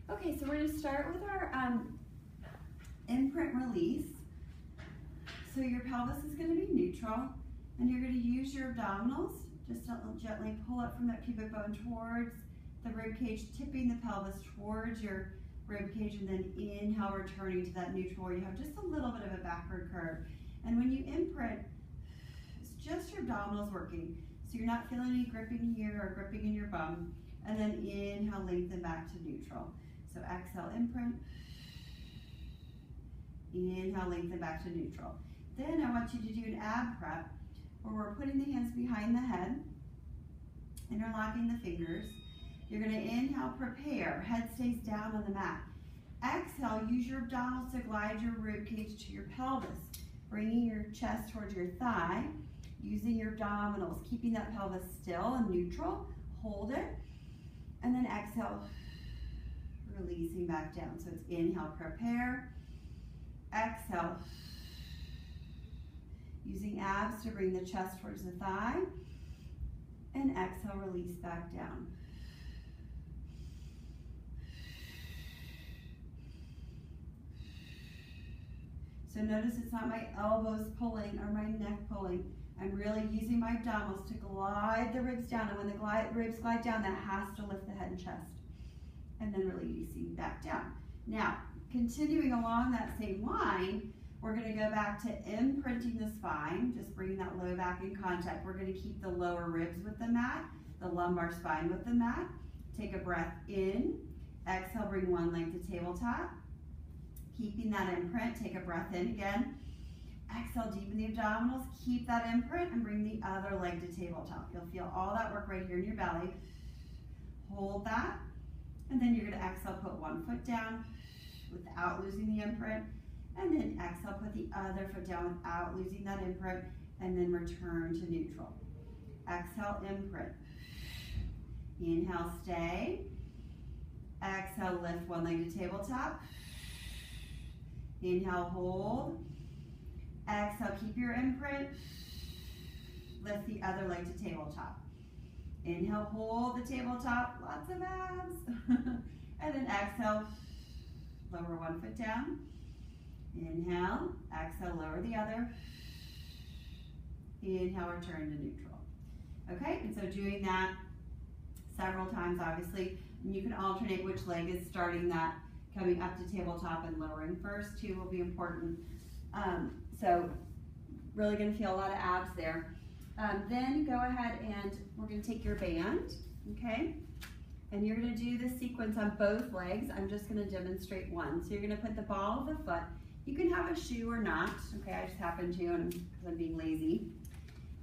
Okay, so we're going to start with our imprint release. So your pelvis is going to be neutral, and you're going to use your abdominals. Just gently pull up from that pubic bone towards the rib cage, tipping the pelvis towards your rib cage, and then inhale, returning to that neutral where you have just a little bit of a backward curve. And when you imprint, it's just your abdominals working. So you're not feeling any gripping here or gripping in your bum. And then inhale, lengthen back to neutral. So exhale, imprint. Inhale, lengthen back to neutral. Then I want you to do an ab prep where we're putting the hands behind the head, interlocking the fingers. You're going to inhale, prepare. Head stays down on the mat. Exhale, use your abdominals to glide your rib cage to your pelvis, bringing your chest towards your thigh, using your abdominals, keeping that pelvis still and neutral. Hold it. And then exhale, releasing back down. So it's inhale, prepare. Exhale, using abs to bring the chest towards the thigh. And exhale, release back down. So notice it's not my elbows pulling or my neck pulling. I'm really using my abdominals to glide the ribs down. And when the ribs glide down, that has to lift the head and chest. And then releasing back down. Now, continuing along that same line, we're going to go back to imprinting the spine, just bringing that low back in contact. We're going to keep the lower ribs with the mat, the lumbar spine with the mat. Take a breath in. Exhale, bring one leg to tabletop. Keeping that imprint, take a breath in again. Exhale, deepen the abdominals, keep that imprint, and bring the other leg to tabletop. You'll feel all that work right here in your belly. Hold that, and then you're going to exhale, put one foot down without losing the imprint, and then exhale, put the other foot down without losing that imprint, and then return to neutral. Exhale, imprint. Inhale, stay. Exhale, lift one leg to tabletop. Inhale, hold. Exhale, keep your imprint. Lift the other leg to tabletop. Inhale, hold the tabletop. Lots of abs. And then exhale, lower one foot down. Inhale, exhale, lower the other. Inhale, return to neutral. Okay, and so doing that several times, obviously, and you can alternate which leg is starting that, coming up to tabletop and lowering first too will be important. So really going to feel a lot of abs there. Then go ahead and we're going to take your band, okay? And you're going to do this sequence on both legs. I'm just going to demonstrate one. So you're going to put the ball of the foot. You can have a shoe or not, okay? I just happen to, and because I'm being lazy.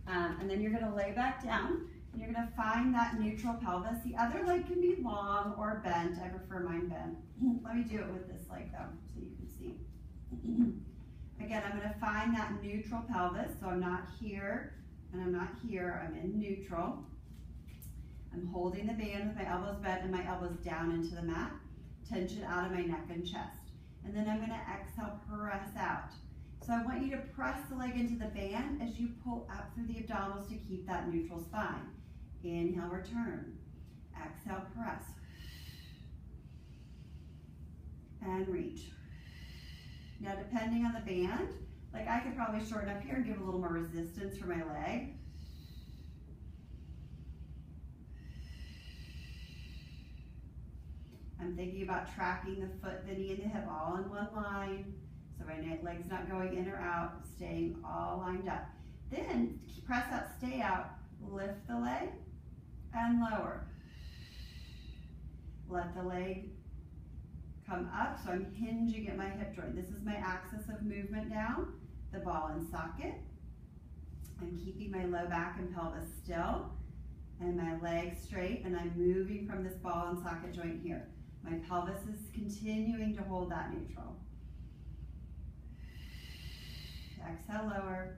And then you're going to lay back down. And you're going to find that neutral pelvis. The other leg can be long or bent. I prefer mine bent. Let me do it with this leg though, so you can see. Again, I'm going to find that neutral pelvis. So I'm not here and I'm not here. I'm in neutral. I'm holding the band with my elbows bent and my elbows down into the mat. Tension out of my neck and chest. And then I'm going to exhale, press out. So I want you to press the leg into the band as you pull up through the abdominals to keep that neutral spine. Inhale, return. Exhale, press. And reach. Now, depending on the band, like I could probably shorten up here and give a little more resistance for my leg. I'm thinking about tracking the foot, the knee, and the hip all in one line. So my leg's not going in or out, staying all lined up. Then press out, stay out, lift the leg and lower. Let the leg come up, so I'm hinging at my hip joint. This is my axis of movement now. The ball and socket. I'm keeping my low back and pelvis still and my legs straight, and I'm moving from this ball and socket joint here. My pelvis is continuing to hold that neutral. Exhale, lower.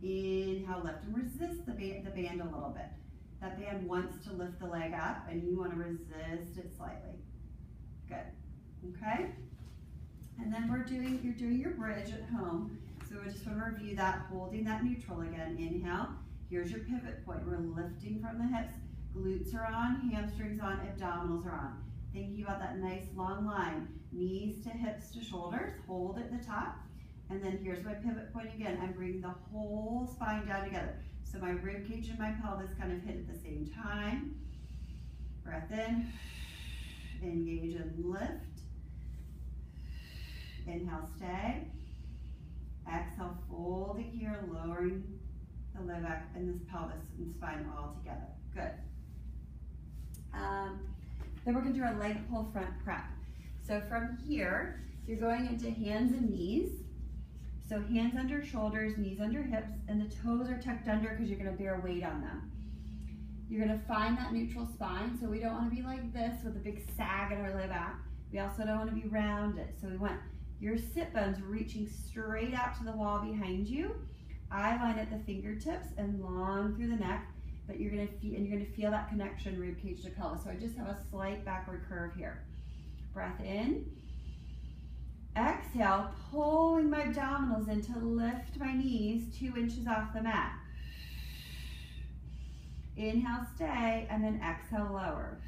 Inhale, lift, and resist the band a little bit. That band wants to lift the leg up, and you want to resist it slightly. Good. Okay? And then you're doing your bridge at home. So we just want to review that, holding that neutral again. Inhale. Here's your pivot point. We're lifting from the hips. Glutes are on, hamstrings on, abdominals are on. Thinking about that nice long line. Knees to hips to shoulders, hold at the top. And then here's my pivot point again. I'm bringing the whole spine down together. So my rib cage and my pelvis kind of hit at the same time. Breath in, engage and lift. Inhale, stay. Exhale, folding here, lowering the low back and this pelvis and spine all together. Good. Then we're going to do our leg pull front prep. So from here, you're going into hands and knees. So hands under shoulders, knees under hips, and the toes are tucked under because you're going to bear weight on them. You're going to find that neutral spine. So we don't want to be like this with a big sag in our low back. We also don't want to be rounded. So we want your sit bones reaching straight out to the wall behind you. Eye line at the fingertips and long through the neck. But you're going to feel that connection rib cage to pelvis. So I just have a slight backward curve here. Breath in. Exhale, pulling my abdominals in to lift my knees 2 inches off the mat. Inhale, stay, and then exhale, lower.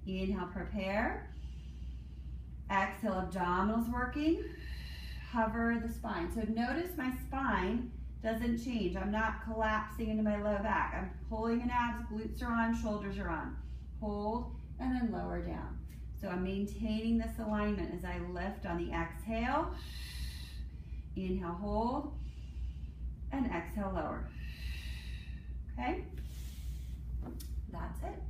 Inhale, prepare. Exhale, abdominals working. Hover the spine. So notice my spine doesn't change. I'm not collapsing into my low back. I'm pulling in abs, glutes are on, shoulders are on. Hold, and then lower down. So I'm maintaining this alignment as I lift on the exhale. Inhale, hold, and exhale, lower. Okay? That's it.